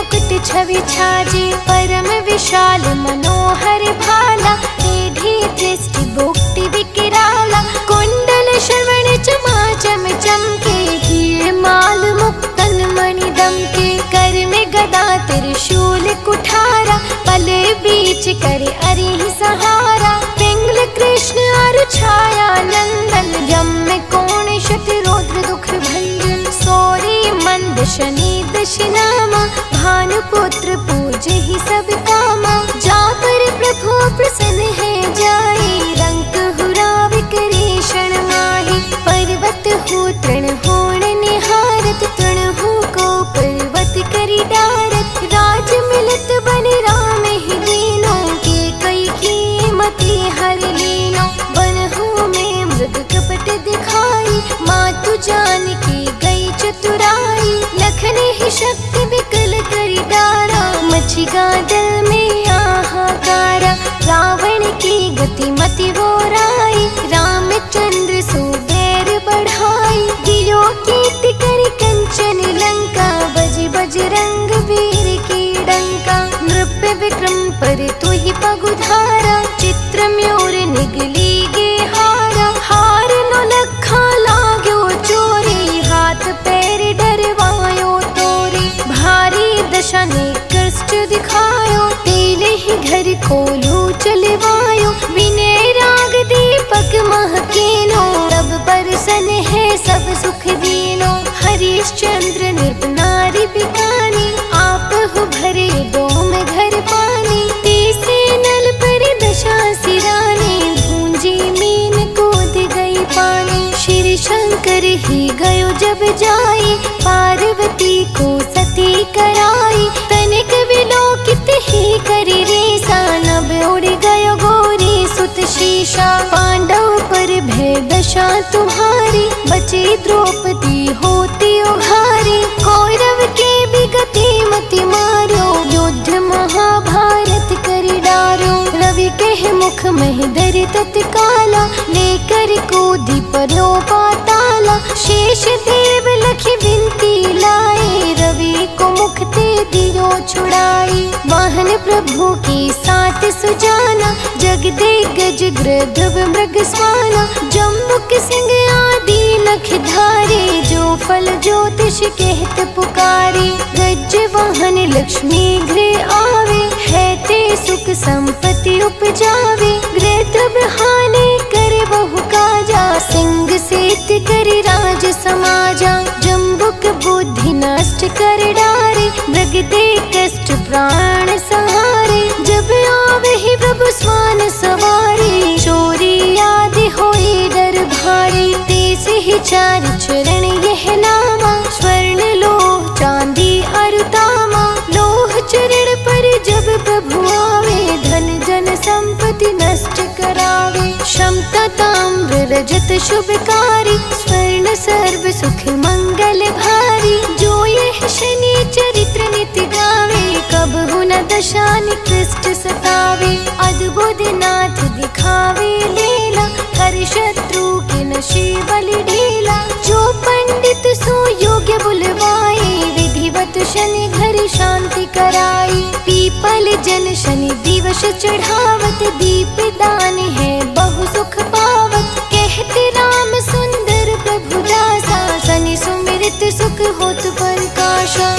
मुकुट छवि छाजे, परम विशाल मनोहर भाला, टेढ़ी दृष्टि भुक्ति विकराला, कुंडल श्रवण चमाचम चमके, हीरे माल मुक्तन मणि दमके, कर में गदा त्रिशूल कुठारा, पले बीच करे अरि सहारा, पिंगल कृष्ण अरु छाया नंदन, यम कोण शतरौद्र दुख भंजन, सौरी मंद शनि दशनामा, भानुपुत्र पूजे ही सब कामा, जा पर प्रभु प्रसन्न है जाए, रंक हुराव करे क्षण माहि, पर्वत हो तृण होण निहारत, तृण हो को पर्वत करि डारत, राज मिलत बन राम ही दीनो, के कई की मति हर लीनो, बनहु में मृग कपट दिखाई, मातु जानकी गई चतुराई, लखन ही शक्ति विकल करि डारा, मची गादल में आहाकारा, रावण की गति मति बोराई, रामचंद्र सो बैर बढ़ाई, दियो कीर्ति करि कंचन लंका, बजि बजरंग वीर की डंका, नृप विक्रम पर तुहि पगुधारा, चित्र म्योर निगली गे हारा, हार नो लखा लाग्यो चोरी, हाथ पैर डरवायो तोरे, भारी दशा ने कष्ट दिखायो, तेले ही घर खोलो चलवायो, विनय राग दीपक महकीनो, तब परसन है सब सुख दीनो, हरिश्चंद्र नृप नारी बिकानी, आप हो भरे डोम घर पानी, तीसरे नल पर दशा सिरानी, भूंजी मीन कूद गई पानी, श्री शंकर ही गयो जब जाई, पार्वती को सती कराई, तनिक विलोकित ही करि रेसा, नभ उड़ गयो गौरी सुत शीशा, पांडव पर भय दशा तुम्हारी, बची द्रौपदी होती उघारी, कौरव के भी गति मति मारो, युद्ध महाभारत करि डारो, रवि कह मुख मह धरि तत्काला, लेकर कूदी परो पाताला, शेष देव लखि विनती लाए, रवि को मुख ते दियो छुड़ाई, वाहन प्रभु की साथ सुजाना, जग दे गज गृध्रव मृग स्वाना, जम्बुक सिंह आदि नख धारे, जो फल ज्योतिष कहत पुकारे, गज वाहन लक्ष्मी गृह आवे, है ते सुख संपत्ति उपजावे, गृध्रव हानि करे बहु काजा, सिंह सेत करि राज समाजा, जम्बुक बुद्धि नष्ट कर डारे, मृग दे कष्ट प्राण सहारे, जब आवे ही प्रभु स्वान सवारी, चोरी आदि होई डर भारी, तेज ही चार चरण यह नामा, स्वर्ण लोह चांदी अरु तामा, लोह चरण पर जब प्रभु आवे, धन जन संपत्ति नष्ट करावे, क्षमता ताम्र रजत शुभकारी, स्वर्ण सर्व सुख मंगल भारी, जो यह शनि चरित्र नित्य गावे, कबहु न दशा निकृष्ट सतावे, अद्भुत नाथ दिखावे लीला, कर शत्रु के नशे बलि ढीला, जो पंडित सो योग्य बुलवाए, विधिवत शनि घर शांति कराई, पीपल जन शनि दिवस चढ़ावत, दीप दान है बहु सुख पावत, कहते राम सुंदर प्रभु दासा, शनि सुमिरित सुख होत प्रकाशा,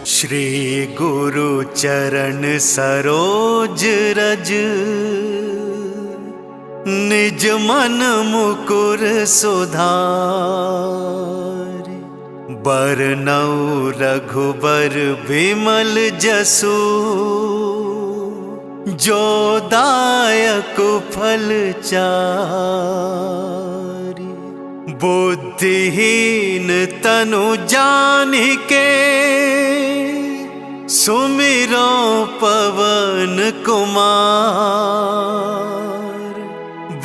श्री गुरु चरण सरोज रज, निज मन मुकुर सुधारि, बरनउँ रघुबर विमल जसु, जो दायक फल चारि, बुद्धिहीन तनु जानिके, सुमिरो पवन कुमार,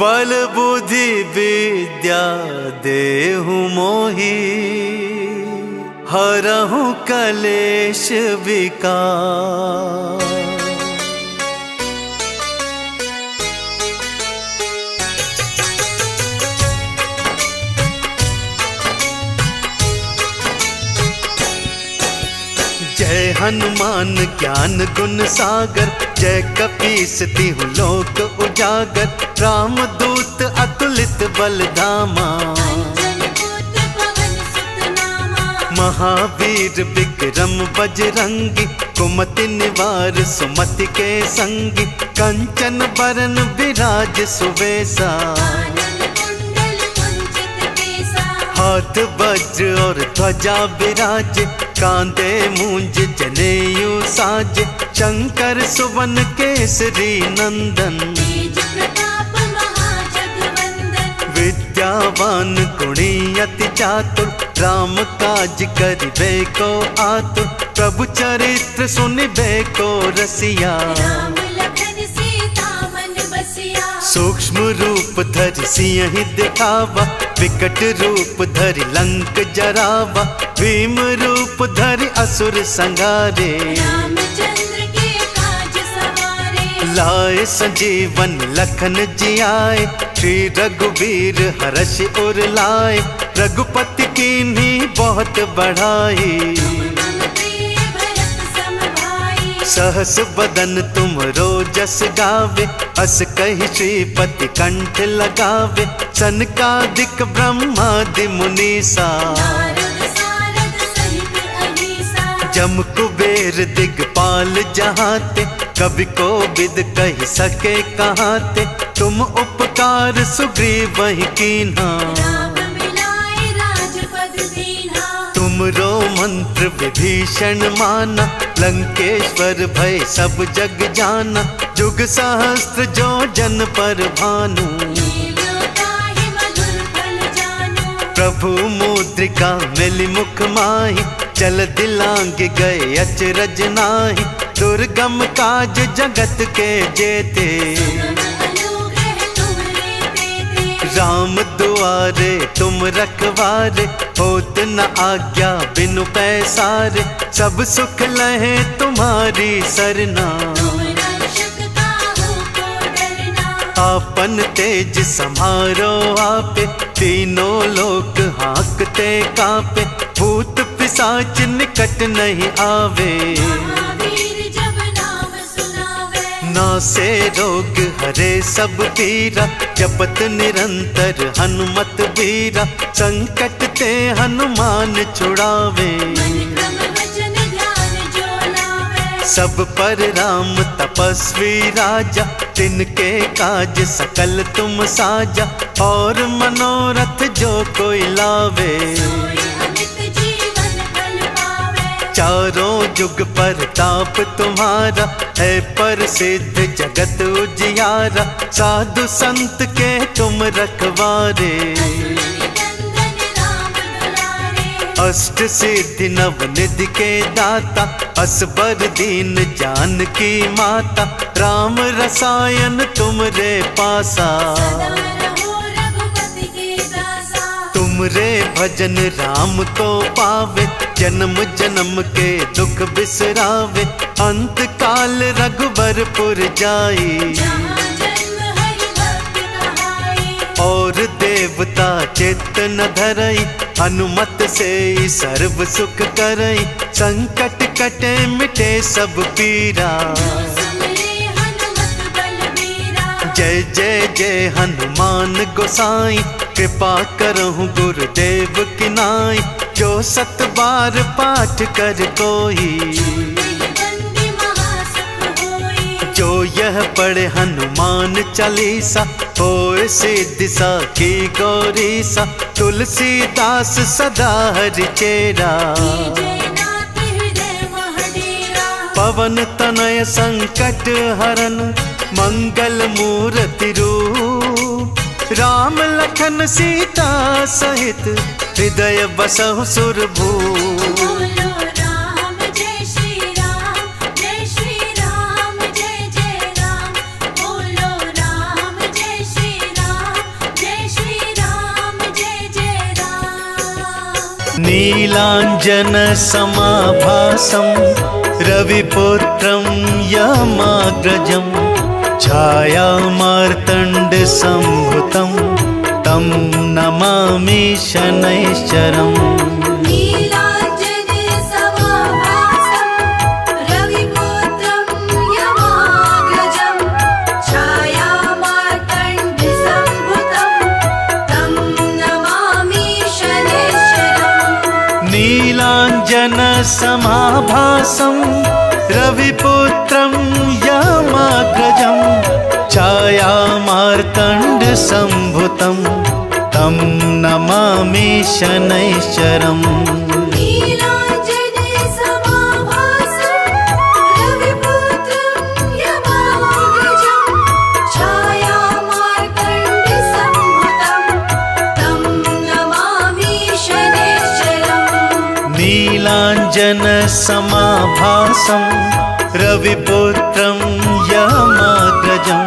बल बुद्धि विद्या देहु मोहि, हरहु कलेश विकार। जय हनुमान ज्ञान गुण सागर, जय कपीस तिहु लोक उजागर। राम दूत अतुलित बलधामा, महावीर विक्रम बजरंगी। कुमति निवार सुमति के संगी, कंचन बरन विराज सुवेसा। हाथ वज्र और ध्वजा विराज, कांधे मूंज जनेऊ साज। शंकर सुवन केसरी नंदन, विद्यावान गुणी अति चातुर। राम काज करिबे को आतुर, प्रभु चरित्र सुनिबे को रसिया। सूक्ष्म रूप धरि सिंह दिखावा, विकट रूप धरि लंक जरावा। भीम रूप धरि असुर संहारे, लाए संजीवन लखन जियाए। श्री रघुवीर हर्ष उर लाए, रघुपति कीन्ही बहुत बढ़ाई। सहस बदन तुम रोजस गावे, अस कहि श्रीपति कंठ लगावे। सनकादिक ब्रह्मादि मुनीसा, जम कुबेर दिगपाल जहाते। कवि को विद कहि सके कहाते, तुम उपकार सुग्रीवहि कीन्हा। तुमरो मंत्र विभीषण माना, लंकेश्वर भय सब जग जाना। जुग सहस्त्र जो जन पर भानु, प्रभु मुद्रिका मिली मुख माहि। चल दिलांग गए अचरज नाहि, दुर्गम काज जगत के जेते। राम दुआरे तुम रखवारे, होत न आज्ञा बिनु पैसारे। सब सुख लहे तुम्हारी सरना, आपन तेज समारो आपे। तीनों लोक हाकते कापे, भूत पिशाच निकट नहीं आवे। नासे रोग हरे सब पीरा, जपत निरंतर हनुमत बीरा। संकट ते हनुमान छुड़ावे, सब पर राम तपस्वी राजा। तिनके काज सकल तुम साजा, और मनोरथ जो कोई लावे। चारों जुग पर ताप तुम्हारा, है प्रसिद्ध जगत उजियारा। साधु संत के तुम रखवारे, अष्ट सिद्धि नव निधि के दाता। असबर दीन जानकी माता, राम रसायन तुमरे पासा। तुमरे भजन राम को पावे, जन्म जन्म के दुख बिसरावे। अंत काल रघुबरपुर जाई, और देवता चित्त न धरई। हनुमत से सर्व सुख करई, संकट कटे मिटे सब पीरा। जय जय जय हनुमान गोसाई, कृपा करहु गुरुदेव की नाई। जो सत बार पाठ कर कोई, जो यह पढ़े हनुमान चालीसा। होए सिद्धि साखी गौरीसा, तुलसीदास सदा हरि चेरा। पवन तनय संकट हरन, मंगल मूर्ति रूप। राम लखन सीता सहित, हृदय बसहु सुरभूप। नीलांजन समाभासं, रविपुत्रं यमाग्रजं। छाया मार्तंड संभुतं, तं नमामि शनैश्चरम्। नीलांजन समाभासं, नीलाञ्जनसमाभासं रविपुत्रं यामाग्रजं छायामार्तण्डसम्भुतं तं नमामि शनैश्चरम्। नीलाञ्जनसमाभासं रविपुत्रं यामाग्रजं छायामार्तण्डसम्भुतं तं नमामि शनैश्चरम्। नीलाञ्जनसमाभासं रविपुत्रं यामाग्रजं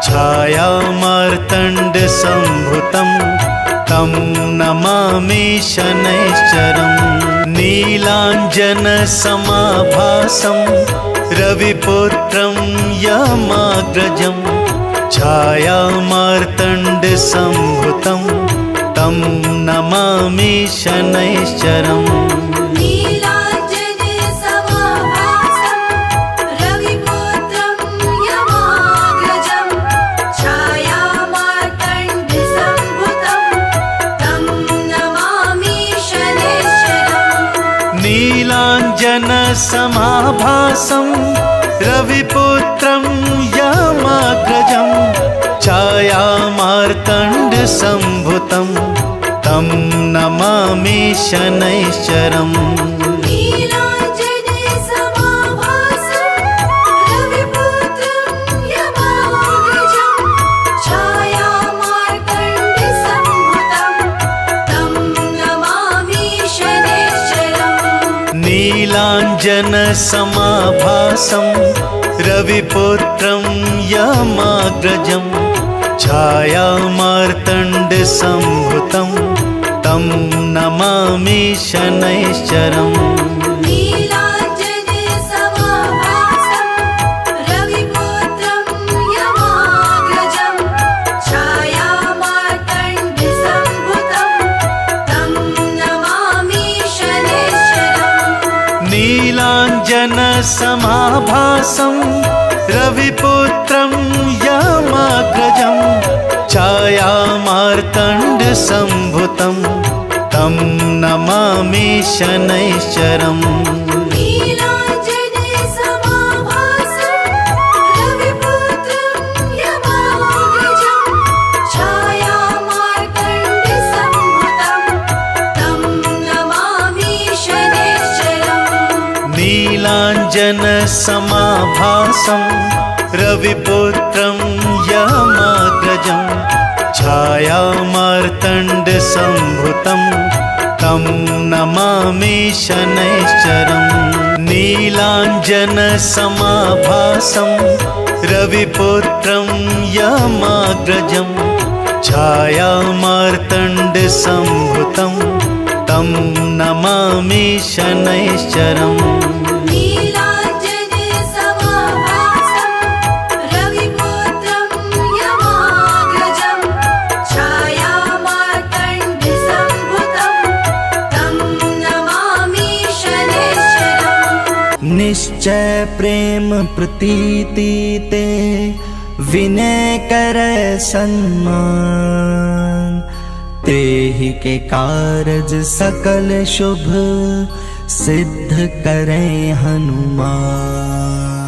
छायामार्तण्डसम्भुतं तं नमामि शनैश्चरम्। नीलाञ्जनसमाभासं रविपुत्रं यामाग्रजं छायामार्तण्डसम्भुतं तं नमामि शनैश्चरम्। नीलाञ्जनसमाभासं रविपुत्रं यामाग्रजं छायामार्तण्डसम्भुतं तं नमामि शनैश्चरम्। नीलाञ्जनसमाभासं रविपुत्रं यामाग्रजं छायामार्तण्डसम्भुतं तं नमामि शनैश्चरम्। नीलाञ्जनसमाभासं रविपुत्रं यामाग्रजं छायामार्तण्डसम्भुतं तं नमामि शनैश्चरम्। नीलाञ्जनसमाभासं रविपुत्रं यामाग्रजं छायामार्तण्डसम्भुतं तं नमामि शनैश्चरम्। निश्चय प्रेम प्रतीति ते विनय करे सम्मान, तेहि के कारज सकल शुभ सिद्ध करे हनुमान।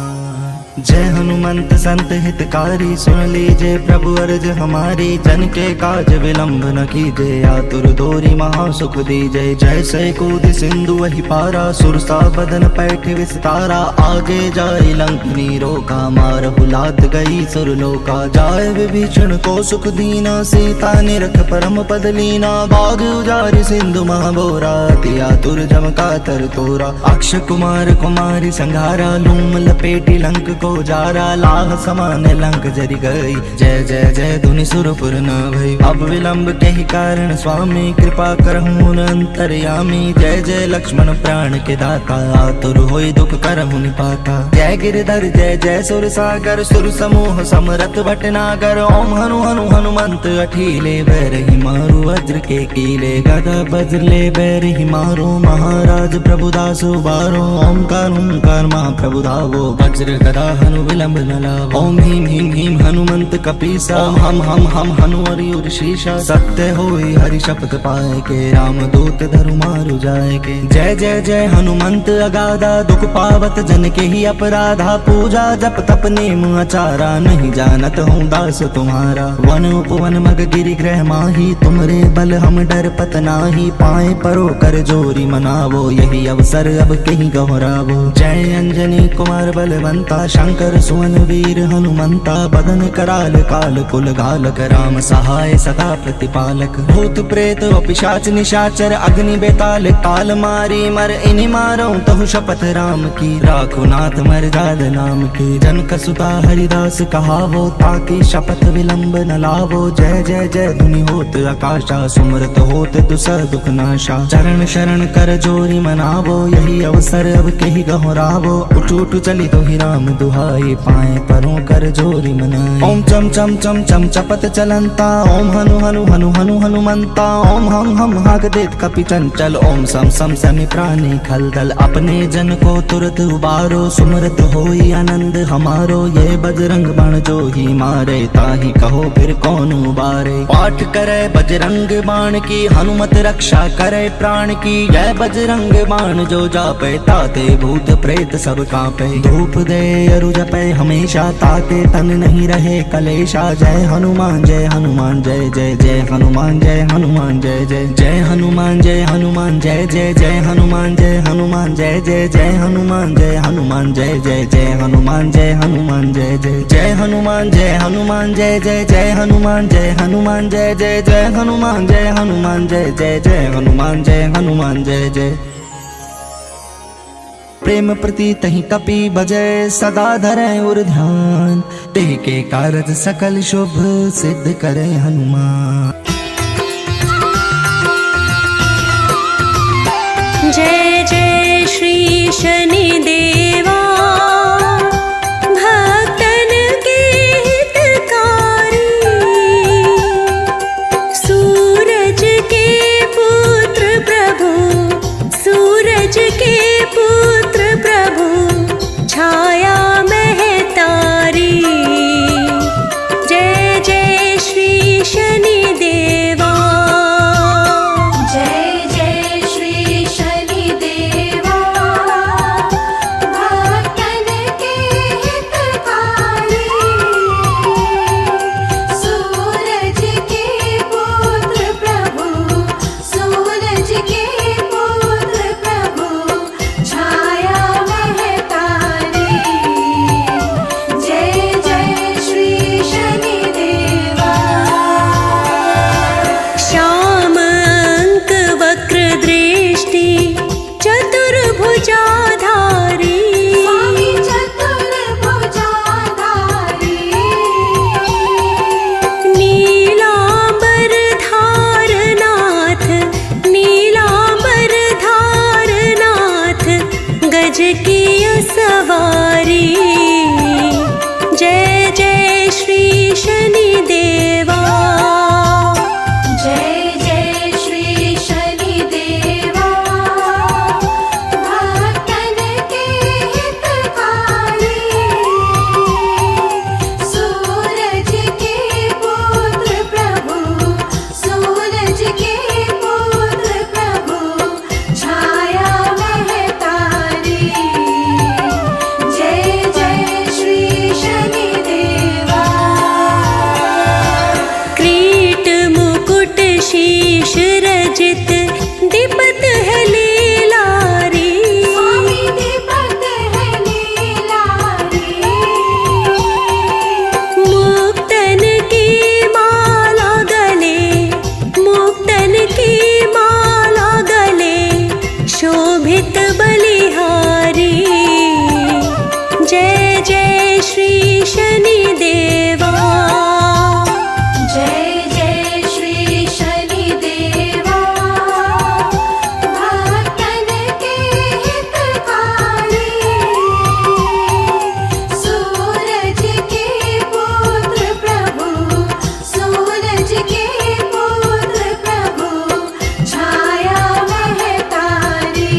जय हनुमंत संत हितकारी, सुन लीजिए प्रभु अर्ज हमारी। जन के काज विलंब न कीजिए, आतुर दोरी महासुख दीजिए। जैसे कूद सिंधु वही पारा, सुरसा बदन पैठ विस्तारा। आगे जाए लंकनी रोका, मारहु लात गई सुरलोका। जाए विभीषण को सुख दीना, सीता निरख परम पद लीना। बाग उजारि सिंधु महाबोरा, अति आतुर जम का तर तोरा। अक्षय कुमार कुमारी संघारा, लूम लपेटी लंक को जारा। लाह समान लंक जरि गई, जय जय जय धुनि सुरपुर न भई। अब विलंब के ही कारण स्वामी, कृपा करहु अंतर्यामी। जय जय लक्ष्मण प्राण के दाता, आतुर होई दुख करहु निपाता। जय गिरधर जय जय सुर सागर, सुर समूह समरथ भटनागर। ओम हनु हनु हनुमंत अठीले, बैरहि मारु वज्र के कीले। गदा वज्र ले बैरहि मारो, महाराज प्रभुदासु बारो। ओंकार ओंकार महाप्रभु धावो, वज्र गदा हनु विलंब न लावो। ओम ह्रीं ह्रीं ह्रीं हनुमंत कपीसा। ओम हम हनुमरियुर शीशा। सत्य होई हरि शपथ पाए के, राम दूत धरु मारु जाए के। जय जय जय हनुमंत अगाधा, दुख पावत जन के ही अपराधा। पूजा जप तप नेम आचारा, नहीं जानत हूँ दास तुम्हारा। वन उपवन मग गिरि ग्रह माही, तुमरे बल हम डर पत नाही। पाए परो कर जोरी मनावो, यही अवसर अब कहीं गहरावो। जय अंजनी कुमार बलवंता, शंकर सुवन वीर हनुमंता। बदन कराल काल कुल घालक, राम सहाय सदा प्रतिपालक। भूत प्रेत व पिशाच निशाचर, अग्नि बेताल काल मारी। मर इन्हीं मारो तहु शपथ राम की, राखो नाथ मर्याद नाम की। जनक सुता हरिदास कहावो, ताकि शपथ विलंब न लावो। जय जय जय धुनि होत आकाशा, सुमरत होत दुसह दुख नाशा। चरण शरण कर जोरी मनावो, यही अवसर अब कही गहरावो। उठ उठ चली तो ही राम दुहाई, पाए परों कर जोरी मनाई। ओम चम चम चम चम चपत चलंता, ओम हनु हनु हनु हनु हनुमंता। ओम हम हाक देत कपि चंचल, ओम सम सम समी प्राणी खलदल। अपने जन को तुरत उबारो, सुमरत होई आनंद हमारो। ये बजरंग बाण जो ही मारे, ताही कहो फिर कौन उबारे। पाठ करे बजरंग बाण की, हनुमत रक्षा करे प्राण की। यह बजरंग बाण जो जापे, ताते भूत प्रेत सब कांपे। धूप दे अरु जपे हमेशा, ताके तन नहीं रहे कलेशा। जय हनुमान जय हनुमान जय जय जय हनुमान जय हनुमान जय जय जय हनुमान जय हनुमान जय जय जय हनुमान जय हनुमान जय जय जय हनुमान जय हनुमान जय जय जय हनुमान जय हनुमान जय जय जय हनुमान जय हनुमान जय जय जय हनुमान जय हनुमान जय जय जय हनुमान जय हनुमान जय जय जय हनुमान जय हनुमान जय जय। प्रेम प्रति तहि कपि बजय, सदा धरे उर ध्यान। तेहि के कारज सकल शुभ, सिद्ध करे हनुमान। जय जय श्री शनि देवा, भक्तन के हितकारी। सूरज के पुत्र प्रभु, सूरज के पुत्र प्रभु, छाया महतारी। जय जय श्री शनि देवा। जय जय श्री शनि देवा, भक्तन के हितकारी। सूरज के पुत्र प्रभु, सूरज के पुत्र प्रभु, छाया महतारी। जय जय श्री शनि देवा। श्याम अंक वक्र दृष्टि, चतुर्भुजाधारी। स्वामी चतुर्भुजाधारी। नीलांबर धारनाथ, नीलांबर धारनाथ, गज की सवारी। जय जय श्री शनि देवा। जय जय श्री शनि देवा, भक्तन के हितकारी। सूरज के पुत्र प्रभु, सूरज के पुत्र प्रभु, छाया महतारी। जय जय श्री शनि देवा। क्रीट मुकुट शीश रजित, दीपत है लीलारी। स्वामी दीपक है लीलारी। मुक्तन की माला गले, मुक्तन की माला गले, शोभित बलिहारी। जय जय श्री शनि देवा। जय जय श्री शनि देवा, भक्तन के हितकारी। सूरज के पुत्र प्रभु, सूरज के पुत्र प्रभु, छाया महतारी।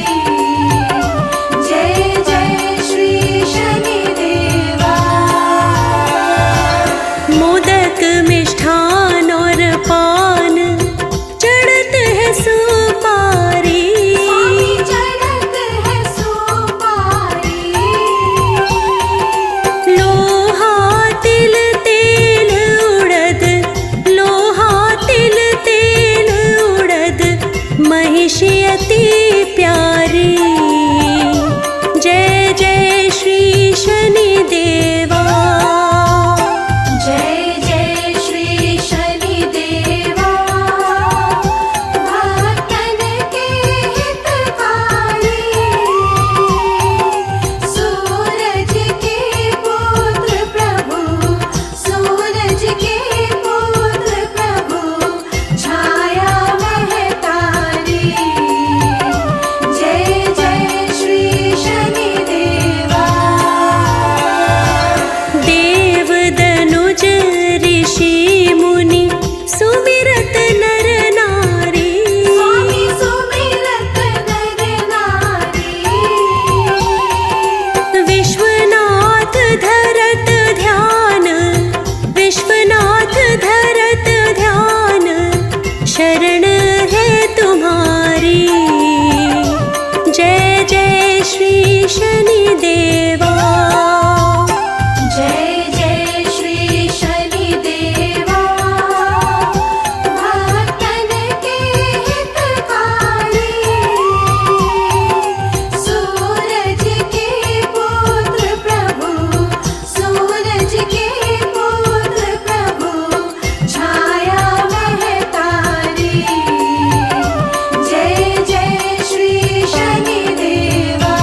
जय जय श्री शनि देवा। मोदक नाथ धरत ध्यान, शरण है तुम्हारी। जय जय श्री शनिदेवा। जय जय श्री शनिदेवा, भक्तन के हितकारी। सूरज के पुत्र प्रभु, सूरज के पुत्र प्रभु, छाया महतारी। जय जय श्री शनिदेवा।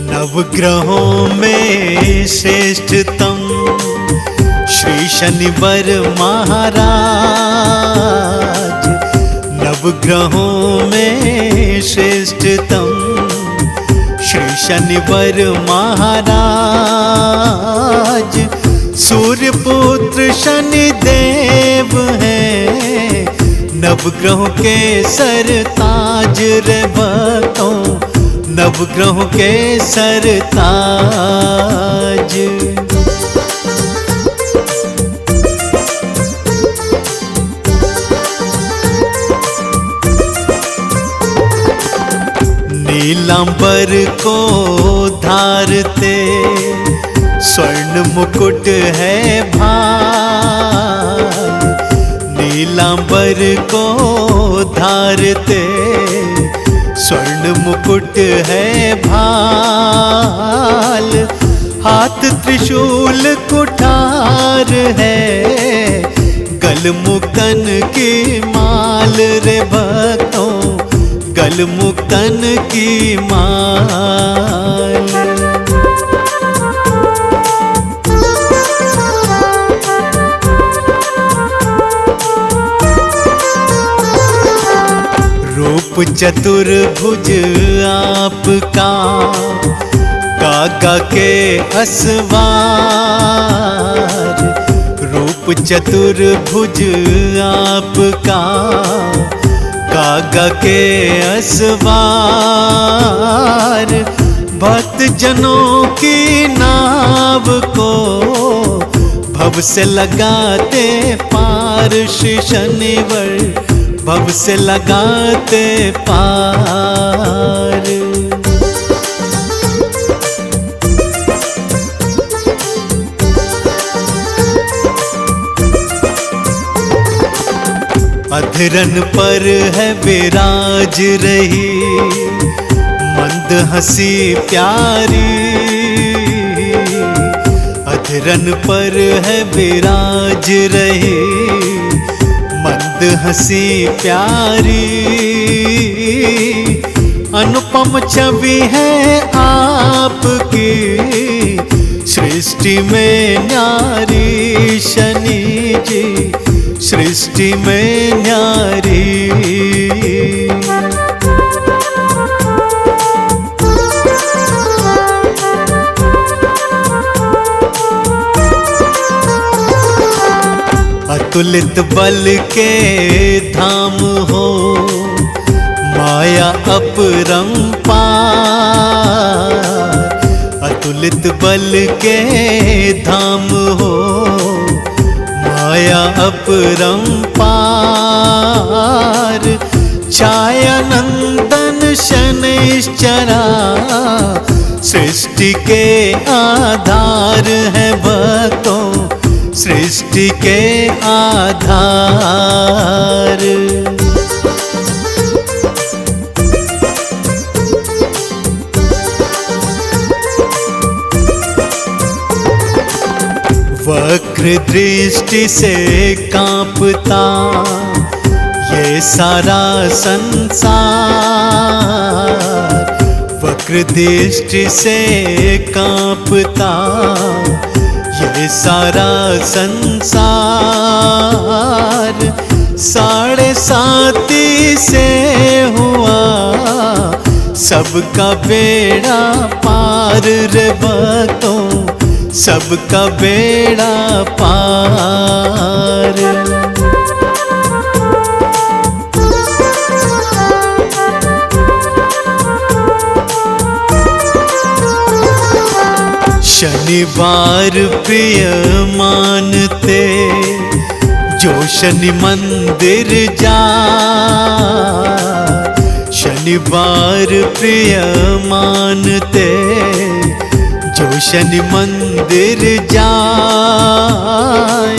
नवग्रहों में श्रेष्ठतम श्री शनिवर महाराज। नवग्रहों में श्रेष्ठतम श्री शनिवर महाराज। सूर्य पुत्र शनिदेव है, नवग्रहों के सरताज रे भक्तों, नवग्रहों के सरताज। नीलांबर को धारते स्वर्ण मुकुट है भाल। नीलांबर को धारते स्वर्ण मुकुट है भाल। हाथ त्रिशूल कुठार है, गल मुक्तन की माल रे भक्तों, गल मुक्तन की माल। रूप चतुर्भुज आपका, काका के असवार। रूप चतुर्भुज आपका, काका के असवार। भक्त जनों की नाव को भव से लगाते पार। श्री शनिवर भव से लगाते पार। अधरन पर है विराज रही, मंद हंसी प्यारी। अधरन पर है विराज रही, मंद हंसी प्यारी। अनुपम छवि है आपकी, सृष्टि में न्यारी। शनि जी सृष्टि में न्यारी। अतुलित बल के धाम हो, माया अपरंपार। अतुलित बल के धाम हो, माया अपरंपार। छाया नंदन शनैश्चरा, सृष्टि के आधार है भक्तों, सृष्टि के आधार। वक्र दृष्टि से कांपता ये सारा संसार। वक्र दृष्टि से कांपता ये सारा संसार। 7.5 से हुआ सबका बेड़ा पार रे भक्तों, सबका बेड़ा पार। शनिवार प्रिय मानते जो शनि मंदिर जाए, शनिवार प्रिय मानते जो शनि मंदिर जाए,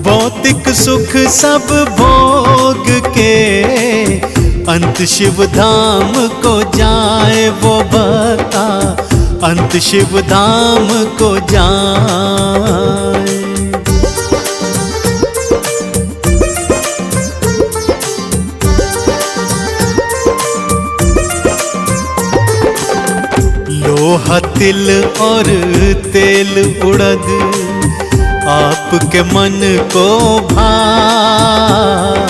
भौतिक सुख सब भोग के अंत शिव धाम को जाए, वो भक्ता अंत शिव धाम को जाए। लोहा तिल और तेल उड़द आपके मन को भाए,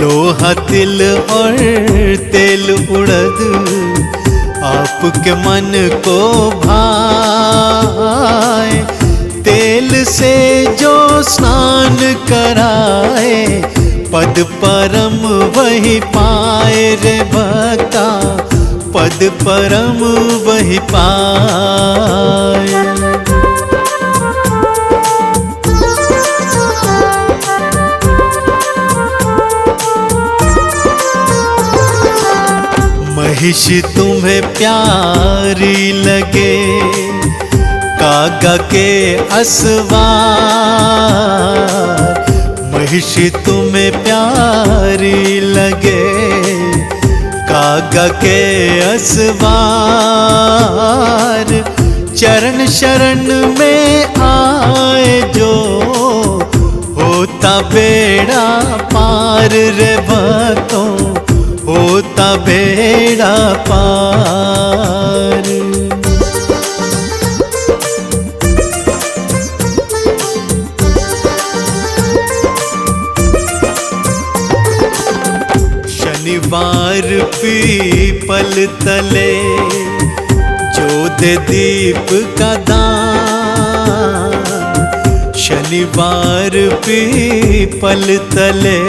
लोहा तिल और तेल उड़द आपके मन को भाए, तेल से जो स्नान कराए पद परम वही पाए रे भक्ता, पद परम वही पाए। महिष तुम्हें प्यारी लगे कागा के असवार, महिष तुम्हें प्यारी लगे कागा के असवार, चरण शरण में आए जो होता बेड़ा पार रे भक्तों, होता बेड़ा पार। शनिवार पीपल तले जो दे दीप का दान, शनिवार पीपल तले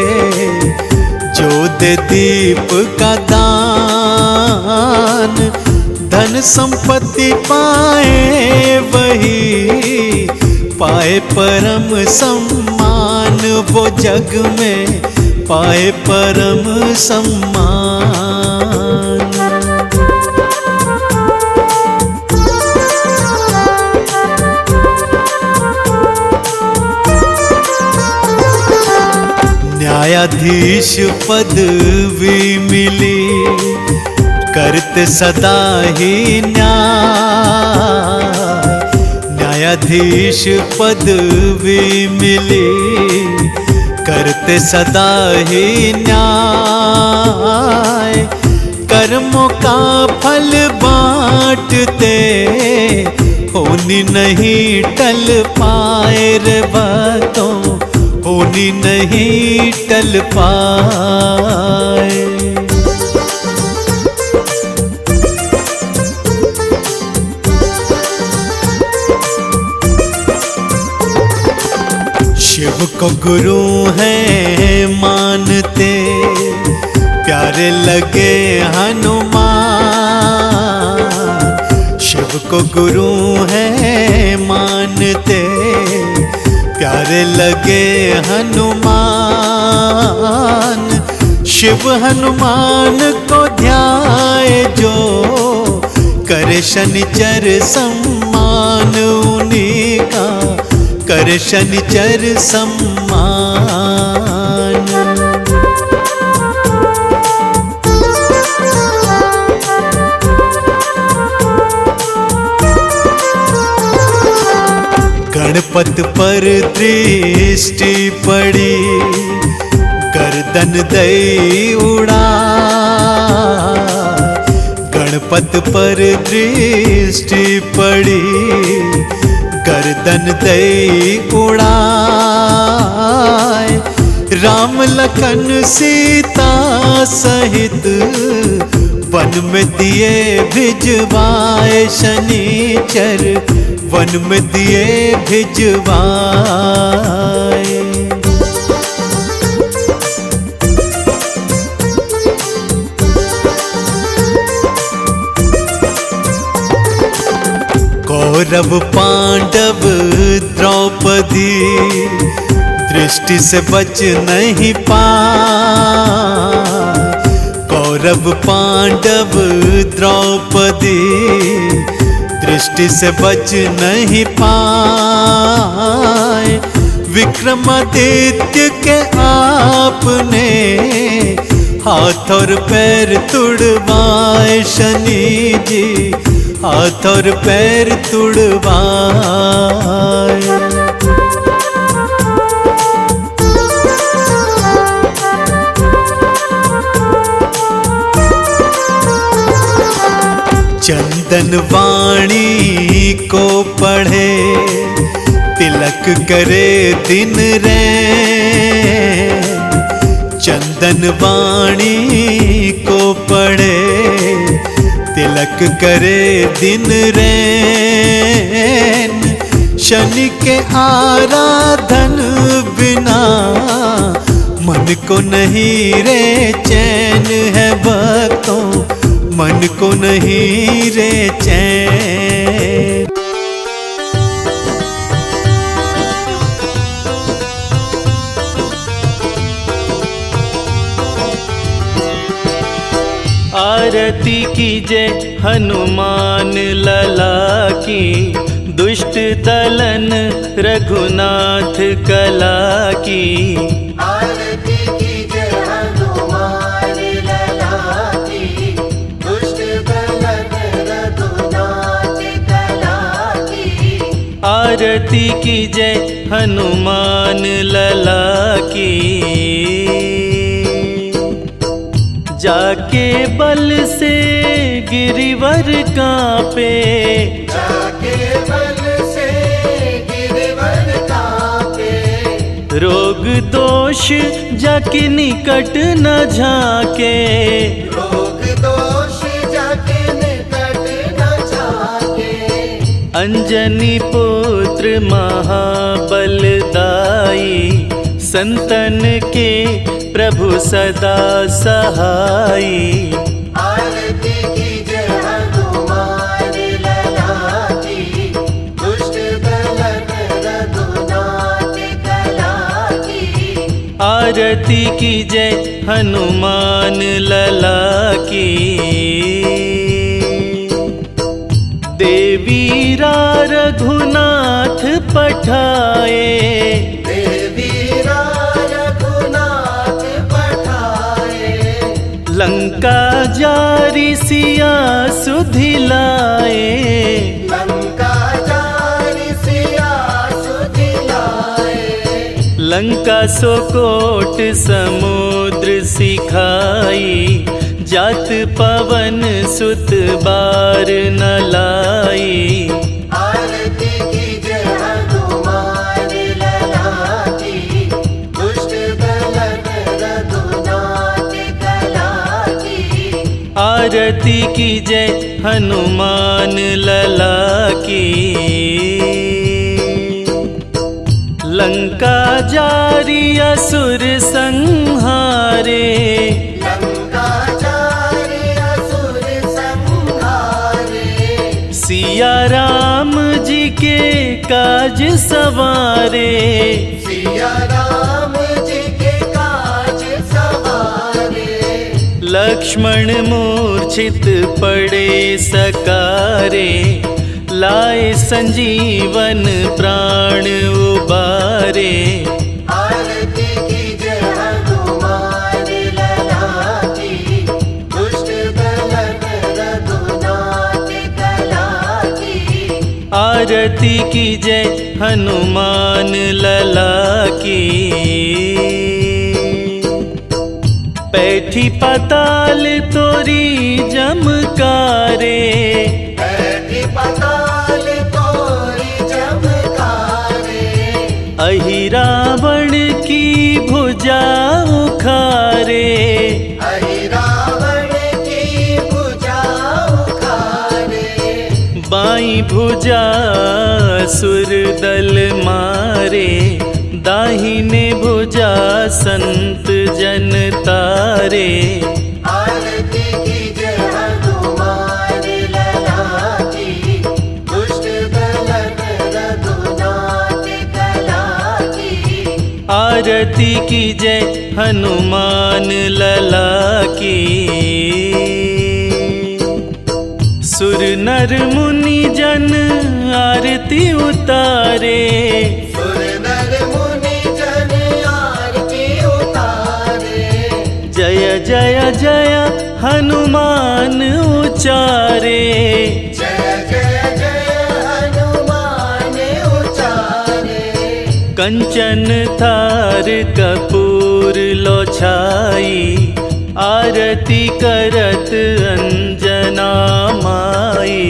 जो दे दीप का दान, धन संपत्ति पाए वही पाए परम सम्मान, वो जग में पाए परम सम्मान। न्यायाधीश पदवी मिली करते सदा ही न्याय, न्यायाधीश पदवी मिली करते सदा ही न्याय, कर्मों का फल बांटते होनी नहीं टल पाए रे बातों, होनी नहीं टल पाए। शिव को गुरु है मानते प्यारे लगे हनुमान, शिव को गुरु है मानते प्यारे लगे हनुमान, शिव हनुमान को ध्याए जो करे शनिचर सम्मान, उन्हीं का करे शनिचर सम्मान। गणपत पर दृष्टि पड़ी गर्दन दई उड़ा, गणपत पर दृष्टि पड़ी गर्दन दई उड़ाए, राम लखन सीता सहित वन में दिए भिजवाए, शनिचर वन में दिए भिजवाए। कौरव पांडव द्रौपदी दृष्टि से बच नहीं पाए। कौरव पांडव द्रौपदी दृष्टि से बच नहीं पाए। विक्रमादित्य के आपने हाथ और पैर तुड़वाए। शनि जी हाथ और पैर तुड़वाए। चंदन वाणी को पढ़े तिलक करे दिन रैन। चंदन वाणी को पढ़े तिलक करे दिन रैन। शनि के आराधन बिना मन को नहीं रे चैन है भक्तों, मन को नहीं रे चैन। आरती कीजे हनुमान लला की, दुष्ट दलन रघुनाथ कला की। आरती कीजे हनुमान लला की, दुष्ट दलन रघुनाथ कला की। आरती कीजे हनुमान लला की, जाके बल से गिरिवर कांपे। जाके बल से गिरिवर कांपे। रोग दोष जाके निकट न झाके। रोग दोष जाके निकट न झाके। अंजनी पुत्र महाबलदाई, संतन के प्रभु सदा सहाई। आरती कीजे हनुमान लला की, दुष्ट दलन रघुनाथ कला की। आरती कीजे हनुमान लला की, देवी रघुनाथ पठाए। लंका जारी सिया सुधिलाए। लंका जारी सिया सुधिलाए। लंका सो कोट समुद्र सिखाई, जात पवन सुत बार न लाई। आरती कीजे हनुमान लला की, दुष्ट दलन रघुनाथ कला की। आरती कीजे हनुमान लला की, लंका जारी असुर संहारे। लंका जारी असुर संहारे। सिया राम जी के काज सवारे। सिया राम जी के काज सवारे। लक्ष्मण मूर्छित पड़े सकारे, लाए संजीवन प्राण उबारे। आरती कीजे हनुमान लला की, दुष्ट दलन रघुनाथ कला की। आरती कीजे हनुमान लला की, पैठी पाताल तोरी जमकारे। बैठी पाताल तोरी चमकारे। अहि रावण की भुजा उखारे। अहि रावण की भुजा उखारे। बाई भुजा सुर दल मारे, दाहिने भुजा संत जन तारे। आरती कीजे हनुमान लला की, दुष्ट दलन आरती कीजय हनुमान लला की। सुर नर मुनि जन आरती उतारे, सुर नर मुनि जन आरती उतारे। जय जय जय हनुमान उचारे, जय जय जय हनुमान उचारे। कंचन थार कपूर लो छाई, आरती करत अंजना माई।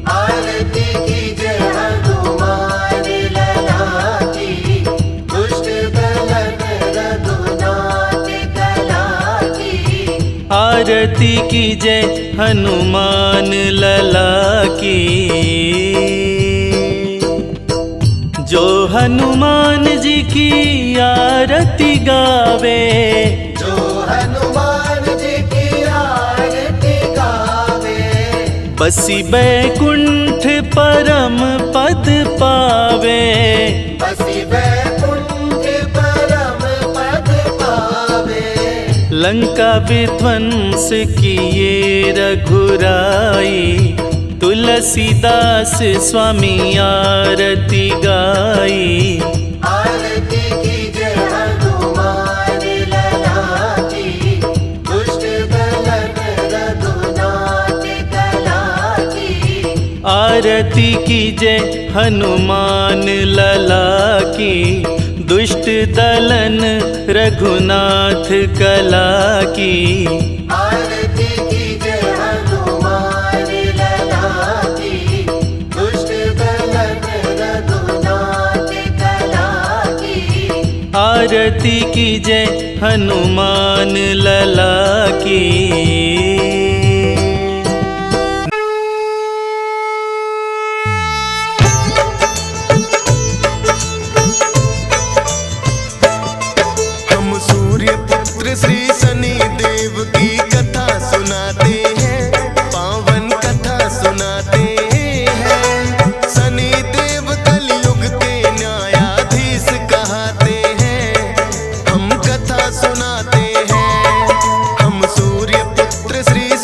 आरती कीजय हनुमान लला की, दुष्ट दलन रघुनाथ कला की। आरती कीजय हनुमान लला की। जो हनुमान जी की आरती गावे, जो हनुमान जी की आरती गावे। बसी बैकुंठ परम पद पावे। बसी बैकुंठ परम पद पावे। लंका विध्वंस किए रघुराई, तुलसीदास स्वामी आरती गाई। आरती कीजय हनुमान लला की, दुष्ट दलन रघुनाथ कला की। आरती कीजय हनुमान लला की, दुष्ट दलन रघुनाथ कला की। आरती कीजय हनुमान लला की, दुष्ट दलन रघुनाथ कला की। आरती कीजय हनुमान लला की। श्री शनि देव की कथा सुनाते हैं, पावन कथा सुनाते हैं। शनि देव कलयुग के न्यायाधीश कहते हैं, हम कथा सुनाते हैं। हम सूर्य पुत्र श्री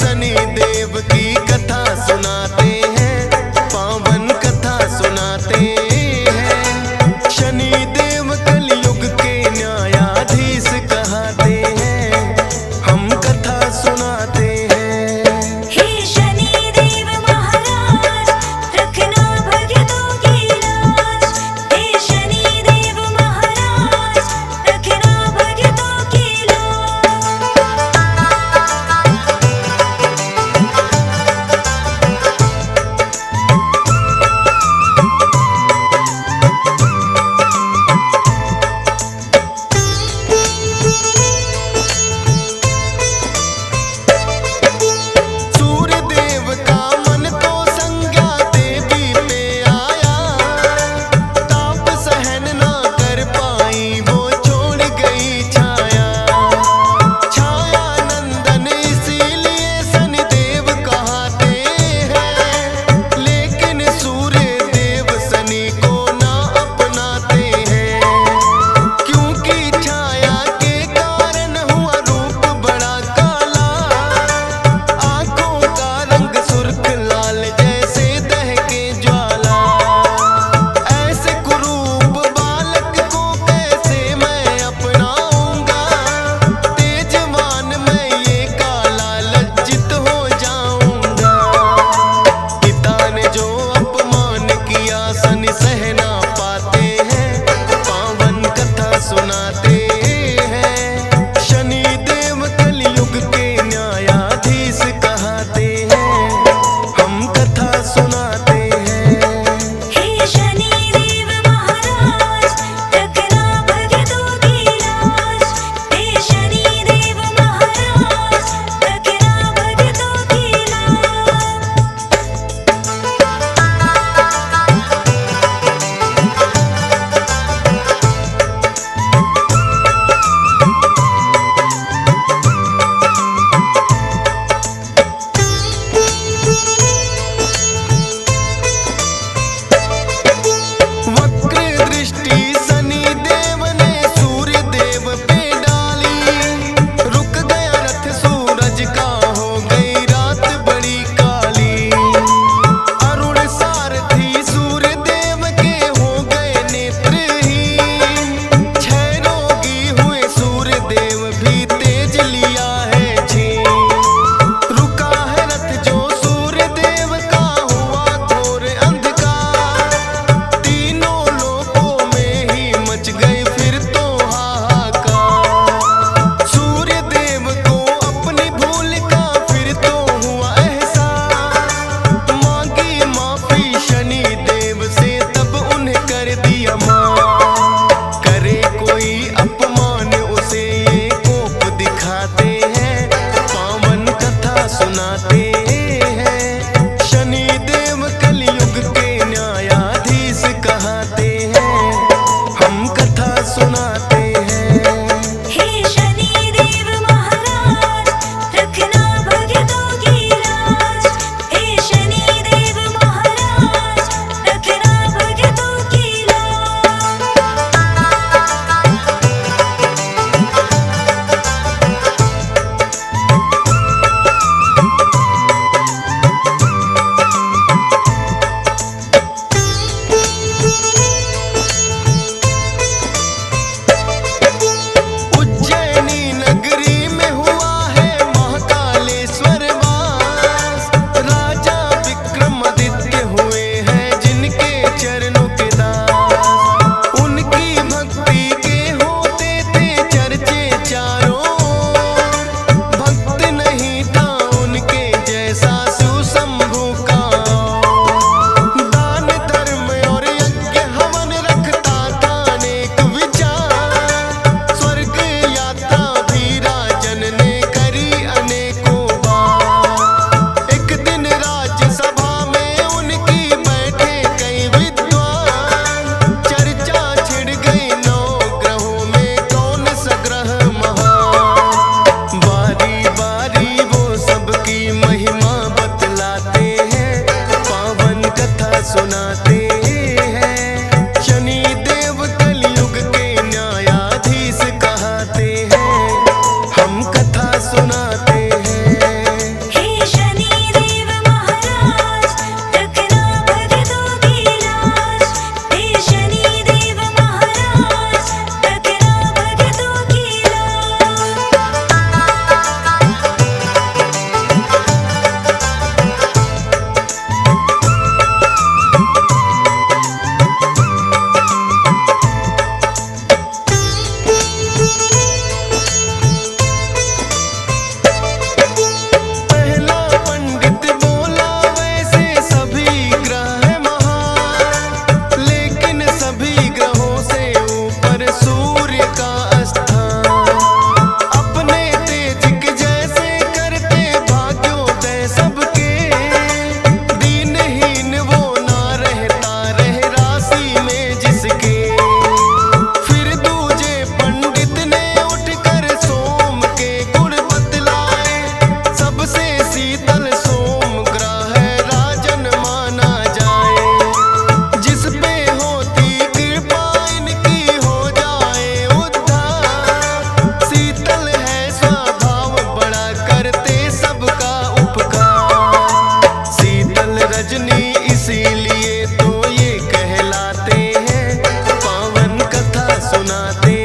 सुनाते